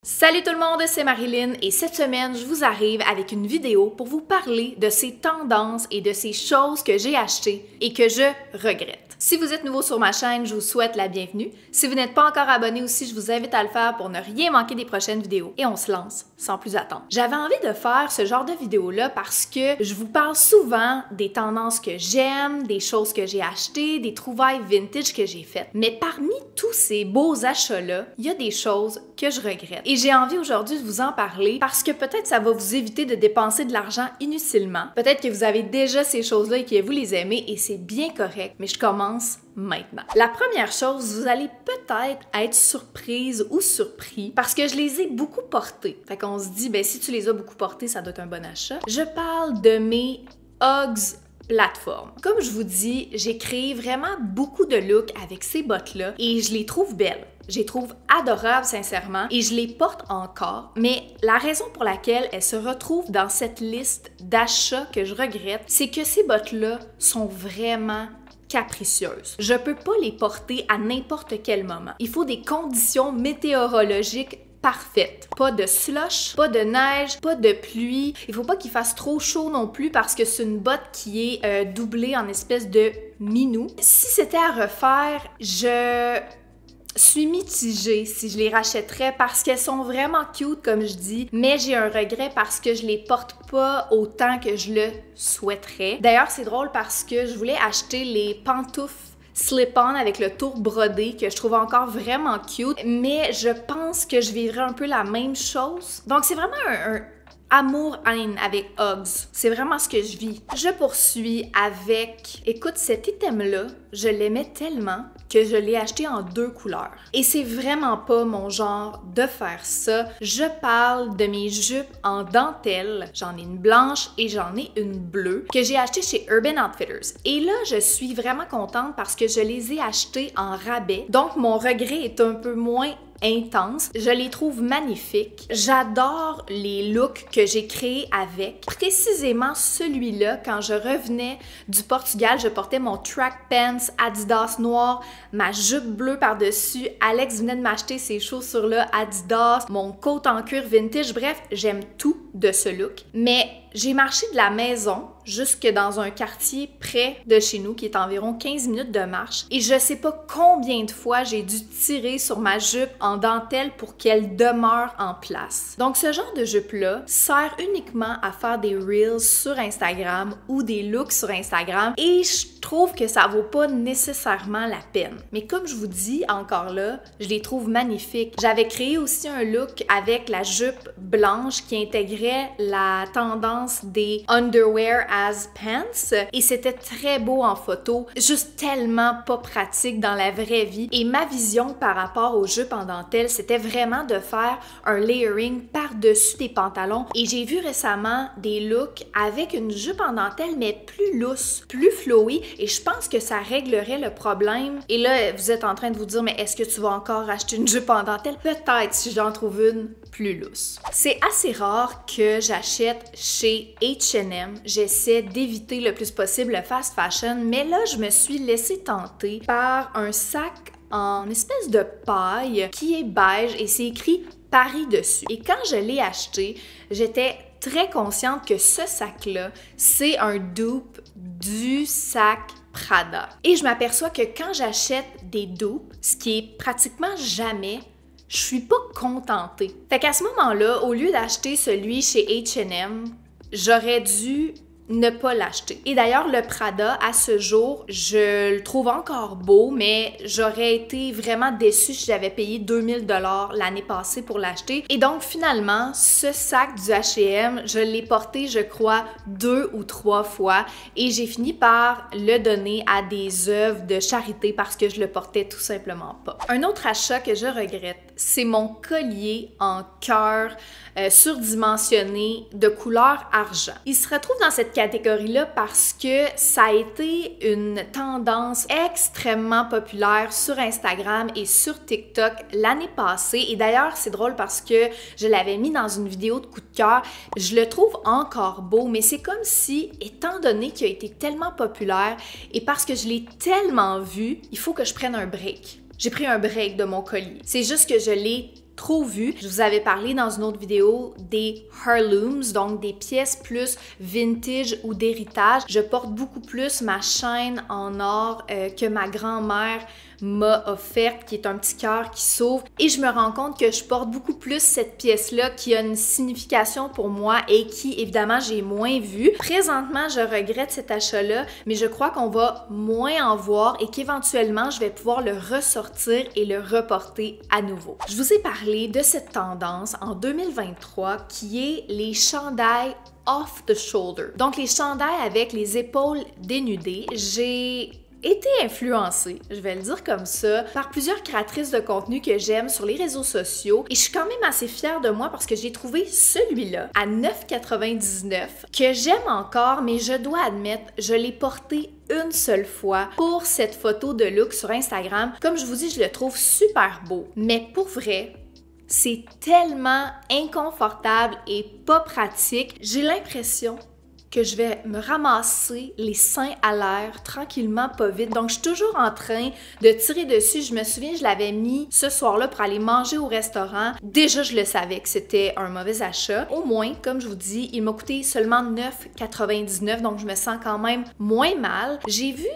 Salut tout le monde, c'est Marilyn et cette semaine, je vous arrive avec une vidéo pour vous parler de ces tendances et de ces choses que j'ai achetées et que je regrette. Si vous êtes nouveau sur ma chaîne, je vous souhaite la bienvenue. Si vous n'êtes pas encore abonné aussi, je vous invite à le faire pour ne rien manquer des prochaines vidéos. Et on se lance sans plus attendre. J'avais envie de faire ce genre de vidéo-là parce que je vous parle souvent des tendances que j'aime, des choses que j'ai achetées, des trouvailles vintage que j'ai faites. Mais parmi tous ces beaux achats-là, il y a des choses que je regrette. Et j'ai envie aujourd'hui de vous en parler parce que peut-être ça va vous éviter de dépenser de l'argent inutilement. Peut-être que vous avez déjà ces choses-là et que vous les aimez et c'est bien correct, mais je commence maintenant. La première chose, vous allez peut-être être surprise ou surpris parce que je les ai beaucoup portés. Fait qu'on se dit, ben si tu les as beaucoup portés, ça doit être un bon achat. Je parle de mes Uggs plateforme. Comme je vous dis, j'ai créé vraiment beaucoup de looks avec ces bottes-là et je les trouve belles. Je les trouve adorables, sincèrement, et je les porte encore, mais la raison pour laquelle elles se retrouvent dans cette liste d'achats que je regrette, c'est que ces bottes-là sont vraiment capricieuses. Je peux pas les porter à n'importe quel moment. Il faut des conditions météorologiques parfaite. Pas de slush, pas de neige, pas de pluie. Il faut pas qu'il fasse trop chaud non plus parce que c'est une botte qui est doublée en espèce de minou. Si c'était à refaire, je suis mitigée si je les rachèterais parce qu'elles sont vraiment cute comme je dis, mais j'ai un regret parce que je les porte pas autant que je le souhaiterais. D'ailleurs, c'est drôle parce que je voulais acheter les pantoufles slip-on avec le tour brodé que je trouve encore vraiment cute, mais je pense que je vivrai un peu la même chose. Donc c'est vraiment un amour-haine avec Uggs. C'est vraiment ce que je vis. Je poursuis avec... Écoute, cet item-là, je l'aimais tellement que je l'ai acheté en 2 couleurs. Et c'est vraiment pas mon genre de faire ça. Je parle de mes jupes en dentelle. J'en ai une blanche et j'en ai une bleue que j'ai achetée chez Urban Outfitters. Et là, je suis vraiment contente parce que je les ai achetées en rabais. Donc, mon regret est un peu moins intense. Je les trouve magnifiques. J'adore les looks que j'ai créés avec. Précisément celui-là, quand je revenais du Portugal, je portais mon track pants Adidas noir, ma jupe bleue par-dessus. Alex venait de m'acheter ces chaussures-là Adidas, mon coat en cuir vintage. Bref, j'aime tout de ce look. Mais j'ai marché de la maison jusque dans un quartier près de chez nous qui est environ 15 minutes de marche et je sais pas combien de fois j'ai dû tirer sur ma jupe en dentelle pour qu'elle demeure en place. Donc ce genre de jupe-là sert uniquement à faire des reels sur Instagram ou des looks sur Instagram et je trouve que ça vaut pas nécessairement la peine. Mais comme je vous dis encore là, je les trouve magnifiques. J'avais créé aussi un look avec la jupe blanche qui intégrait la tendance des underwear as pants et c'était très beau en photo, juste tellement pas pratique dans la vraie vie. Et ma vision par rapport aux jupes en dentelle, c'était vraiment de faire un layering par-dessus des pantalons. Et j'ai vu récemment des looks avec une jupe en dentelle mais plus lousse, plus flowy et je pense que ça réglerait le problème. Et là, vous êtes en train de vous dire, mais est-ce que tu vas encore acheter une jupe en dentelle? Peut-être si j'en trouve une plus lousse. C'est assez rare que j'achète chez H&M. J'essaie d'éviter le plus possible le fast fashion, mais là, je me suis laissée tenter par un sac en espèce de paille qui est beige et c'est écrit Paris dessus. Et quand je l'ai acheté, j'étais très consciente que ce sac-là, c'est un dupe du sac Prada. Et je m'aperçois que quand j'achète des dupes, ce qui est pratiquement jamais, je suis pas contentée. Fait qu'à ce moment-là, au lieu d'acheter celui chez H&M, j'aurais dû ne pas l'acheter. Et d'ailleurs, le Prada, à ce jour, je le trouve encore beau, mais j'aurais été vraiment déçue si j'avais payé 2000 $ l'année passée pour l'acheter. Et donc, finalement, ce sac du H&M, je l'ai porté, je crois, 2 ou 3 fois et j'ai fini par le donner à des œuvres de charité parce que je le portais tout simplement pas. Un autre achat que je regrette, c'est mon collier en cœur surdimensionné de couleur argent. Il se retrouve dans cette catégorie-là parce que ça a été une tendance extrêmement populaire sur Instagram et sur TikTok l'année passée. Et d'ailleurs, c'est drôle parce que je l'avais mis dans une vidéo de coup de cœur. Je le trouve encore beau, mais c'est comme si, étant donné qu'il a été tellement populaire et parce que je l'ai tellement vu, il faut que je prenne un break. J'ai pris un break de mon collier. C'est juste que je l'ai trop vu. Je vous avais parlé dans une autre vidéo des heirlooms, donc des pièces plus vintage ou d'héritage. Je porte beaucoup plus ma chaîne en or que ma grand-mère m'a offerte, qui est un petit cœur qui s'ouvre, et je me rends compte que je porte beaucoup plus cette pièce-là qui a une signification pour moi et qui, évidemment, j'ai moins vu. Présentement, je regrette cet achat-là, mais je crois qu'on va moins en voir et qu'éventuellement, je vais pouvoir le ressortir et le reporter à nouveau. Je vous ai parlé de cette tendance en 2023 qui est les chandails off the shoulder. Donc, les chandails avec les épaules dénudées. J'ai été influencée, je vais le dire comme ça, par plusieurs créatrices de contenu que j'aime sur les réseaux sociaux et je suis quand même assez fière de moi parce que j'ai trouvé celui-là à 9,99 que j'aime encore, mais je dois admettre, je l'ai porté une seule fois pour cette photo de look sur Instagram. Comme je vous dis, je le trouve super beau, mais pour vrai, c'est tellement inconfortable et pas pratique. J'ai l'impression que je vais me ramasser les seins à l'air tranquillement, pas vite. Donc, je suis toujours en train de tirer dessus. Je me souviens, je l'avais mis ce soir-là pour aller manger au restaurant. Déjà, je le savais que c'était un mauvais achat. Au moins, comme je vous dis, il m'a coûté seulement 9,99, donc je me sens quand même moins mal. J'ai vu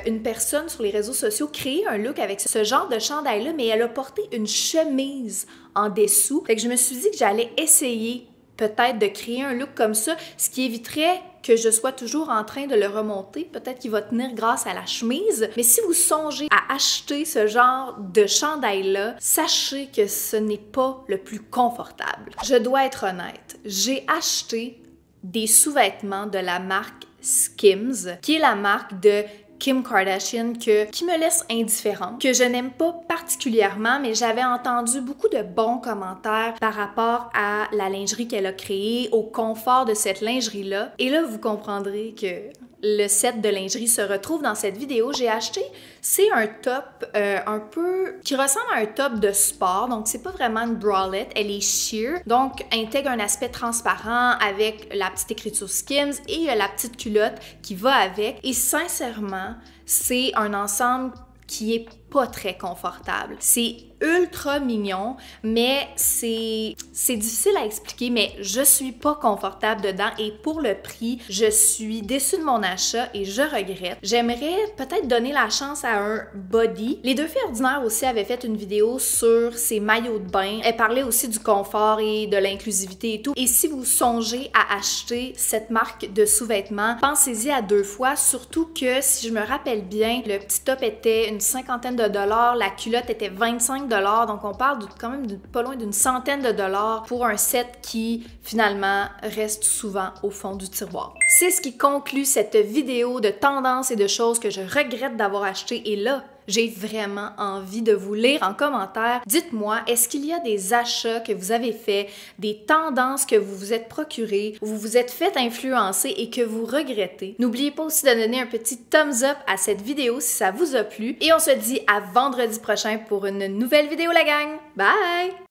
une personne sur les réseaux sociaux créer un look avec ce genre de chandail-là, mais elle a porté une chemise en dessous. Fait que je me suis dit que j'allais essayer peut-être de créer un look comme ça, ce qui éviterait que je sois toujours en train de le remonter. Peut-être qu'il va tenir grâce à la chemise. Mais si vous songez à acheter ce genre de chandail-là, sachez que ce n'est pas le plus confortable. Je dois être honnête, j'ai acheté des sous-vêtements de la marque Skims, qui est la marque de Kim Kardashian qui me laisse indifférente, que je n'aime pas particulièrement, mais j'avais entendu beaucoup de bons commentaires par rapport à la lingerie qu'elle a créée, au confort de cette lingerie-là. Et là, vous comprendrez que le set de lingerie se retrouve dans cette vidéo. J'ai acheté, c'est un top un peu qui ressemble à un top de sport, donc c'est pas vraiment une bralette, elle est sheer, donc intègre un aspect transparent avec la petite écriture Skims et la petite culotte qui va avec. Et sincèrement, c'est un ensemble qui est pas très confortable. C'est ultra mignon, mais c'est difficile à expliquer, mais je suis pas confortable dedans et pour le prix, je suis déçue de mon achat et je regrette. J'aimerais peut-être donner la chance à un body. Les deux filles ordinaires aussi avaient fait une vidéo sur ces maillots de bain. Elles parlaient aussi du confort et de l'inclusivité et tout. Et si vous songez à acheter cette marque de sous-vêtements, pensez-y à deux fois, surtout que si je me rappelle bien, le petit top était une cinquantaine de dollars, la culotte était 25 $, donc on parle quand même de pas loin d'une centaine de dollars pour un set qui finalement reste souvent au fond du tiroir. C'est ce qui conclut cette vidéo de tendances et de choses que je regrette d'avoir acheté et là, j'ai vraiment envie de vous lire en commentaire. Dites-moi, est-ce qu'il y a des achats que vous avez faits, des tendances que vous vous êtes procurées, où vous vous êtes fait influencer et que vous regrettez? N'oubliez pas aussi de donner un petit thumbs up à cette vidéo si ça vous a plu. Et on se dit à vendredi prochain pour une nouvelle vidéo, la gang! Bye!